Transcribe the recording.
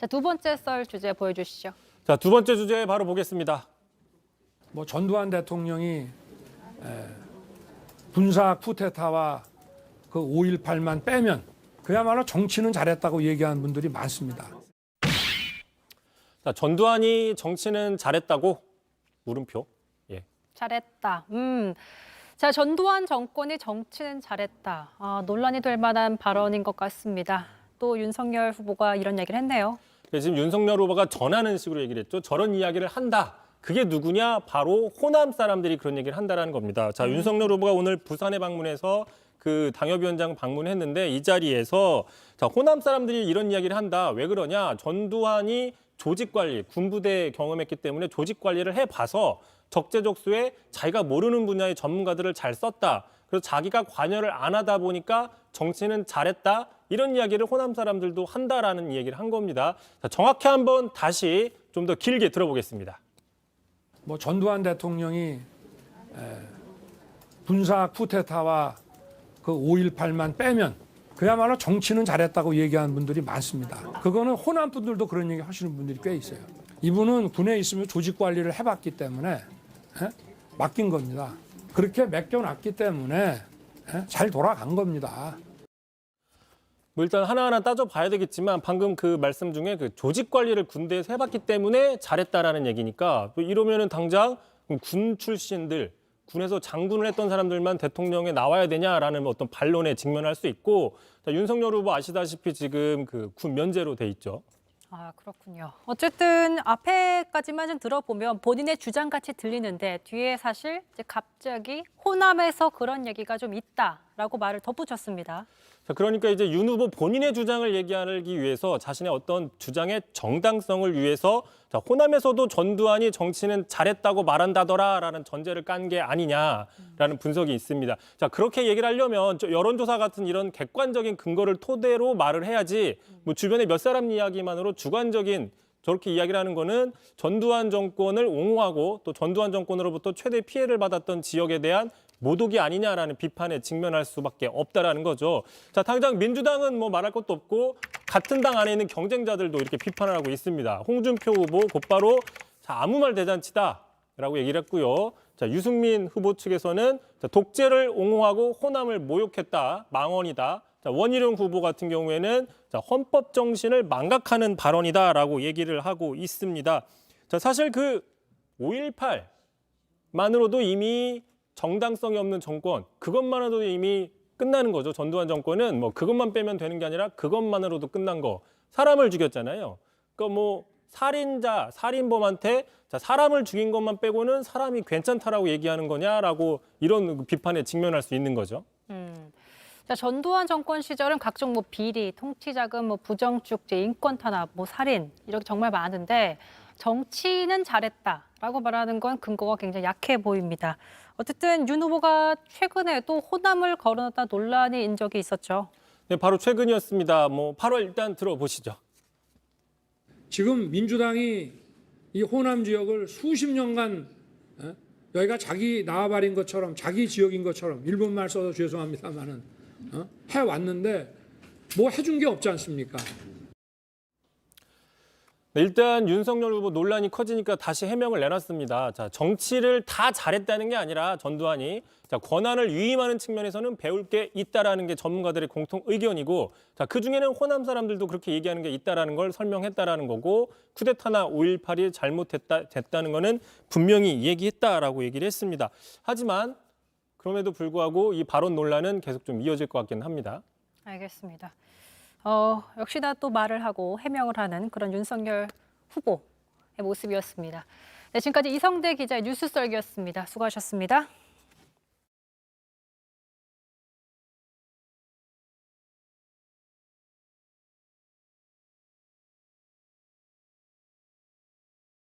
자, 두 번째 썰 주제 보여주시죠. 자, 두 번째 주제 바로 보겠습니다. 전두환 대통령이 군사 쿠데타와 그 5.18만 빼면 그야말로 정치는 잘했다고 얘기하는 분들이 많습니다. 자, 전두환이 정치는 잘했다고? 물음표. 예. 잘했다. 자, 전두환 정권이 정치는 잘했다. 논란이 될 만한 발언인 것 같습니다. 또 윤석열 후보가 이런 얘기를 했네요. 지금 윤석열 후보가 전하는 식으로 얘기를 했죠. 저런 이야기를 한다. 그게 누구냐? 바로 호남 사람들이 그런 얘기를 한다라는 겁니다. 자, 윤석열 후보가 오늘 부산에 방문해서 그 당협위원장 방문했는데 이 자리에서 자, 호남 사람들이 이런 이야기를 한다. 왜 그러냐? 전두환이 조직 관리, 군부대 경험했기 때문에 조직 관리를 해봐서 적재적소에 자기가 모르는 분야의 전문가들을 잘 썼다. 그래서 자기가 관여를 안 하다 보니까 정치는 잘했다. 이런 이야기를 호남 사람들도 한다라는 얘기를 한 겁니다. 자, 정확히 한번 다시 좀 더 길게 들어보겠습니다. 전두환 대통령이 군사 쿠데타와 그 5.18만 빼면 그야말로 정치는 잘했다고 얘기하는 분들이 많습니다. 그거는 호남 분들도 그런 얘기 하시는 분들이 꽤 있어요. 이분은 군에 있으면 조직 관리를 해봤기 때문에 맡긴 겁니다. 그렇게 맡겨놨기 때문에 잘 돌아간 겁니다. 일단 하나하나 따져봐야 되겠지만 방금 그 말씀 중에 그 조직 관리를 군대에서 해봤기 때문에 잘했다라는 얘기니까 또 이러면은 당장 군 출신들, 군에서 장군을 했던 사람들만 대통령에 나와야 되냐라는 어떤 반론에 직면할 수 있고 자, 윤석열 후보 아시다시피 지금 그 군 면제로 돼 있죠. 그렇군요. 어쨌든 앞에까지만 좀 들어보면 본인의 주장같이 들리는데 뒤에 사실 이제 갑자기 호남에서 그런 얘기가 좀 있다라고 말을 덧붙였습니다. 자, 그러니까 이제 윤 후보 본인의 주장을 얘기하기 위해서 자신의 어떤 주장의 정당성을 위해서 자, 호남에서도 전두환이 정치는 잘했다고 말한다더라라는 전제를 깐 게 아니냐라는 분석이 있습니다. 자, 그렇게 얘기를 하려면 여론조사 같은 이런 객관적인 근거를 토대로 말을 해야지 뭐 주변에 몇 사람 이야기만으로 주관적인 저렇게 이야기를 하는 거는 전두환 정권을 옹호하고 또 전두환 정권으로부터 최대 피해를 받았던 지역에 대한 모독이 아니냐라는 비판에 직면할 수밖에 없다라는 거죠. 자, 당장 민주당은 뭐 말할 것도 없고 같은 당 안에 있는 경쟁자들도 이렇게 비판을 하고 있습니다. 홍준표 후보 곧바로 자, 아무 말 대잔치다라고 얘기를 했고요. 자, 유승민 후보 측에서는 자, 독재를 옹호하고 호남을 모욕했다, 망언이다. 자, 원희룡 후보 같은 경우에는 자, 헌법 정신을 망각하는 발언이다라고 얘기를 하고 있습니다. 자, 사실 그 5.18만으로도 이미 정당성이 없는 정권, 그것만으로도 이미 끝나는 거죠. 전두환 정권은 뭐 그것만 빼면 되는 게 아니라 그것만으로도 끝난 거. 사람을 죽였잖아요. 그러니까 뭐 살인자, 살인범한테 자, 사람을 죽인 것만 빼고는 사람이 괜찮다라고 얘기하는 거냐라고 이런 비판에 직면할 수 있는 거죠. 자, 전두환 정권 시절은 각종 뭐 비리, 통치자금, 뭐 부정축제, 인권 탄압, 뭐 살인 이렇게 정말 많은데 정치는 잘했다라고 말하는 건 근거가 굉장히 약해 보입니다. 어쨌든 윤 후보가 최근에도 호남을 거론했다 논란이 인 적이 있었죠. 네, 바로 최근이었습니다. 뭐 8월 일단 들어보시죠. 지금 민주당이 이 호남 지역을 수십 년간 여기가 자기 나와버린 것처럼 자기 지역인 것처럼 일본말 써서 죄송합니다만은 해왔는데 뭐 해준 게 없지 않습니까? 네, 일단 윤석열 후보 논란이 커지니까 다시 해명을 내놨습니다. 자, 정치를 다 잘했다는 게 아니라 전두환이 자, 권한을 위임하는 측면에서는 배울 게 있다라는 게 전문가들의 공통 의견이고 자, 그중에는 호남 사람들도 그렇게 얘기하는 게 있다라는 걸 설명했다라는 거고 쿠데타나 5.18이 됐다는 거는 분명히 얘기했다라고 얘기를 했습니다. 하지만 그럼에도 불구하고 이 발언 논란은 계속 좀 이어질 것 같긴 합니다. 알겠습니다. 역시나 또 말을 하고 해명을 하는 그런 윤석열 후보의 모습이었습니다. 네, 지금까지 이성대 기자의 뉴스 썰기였습니다. 수고하셨습니다.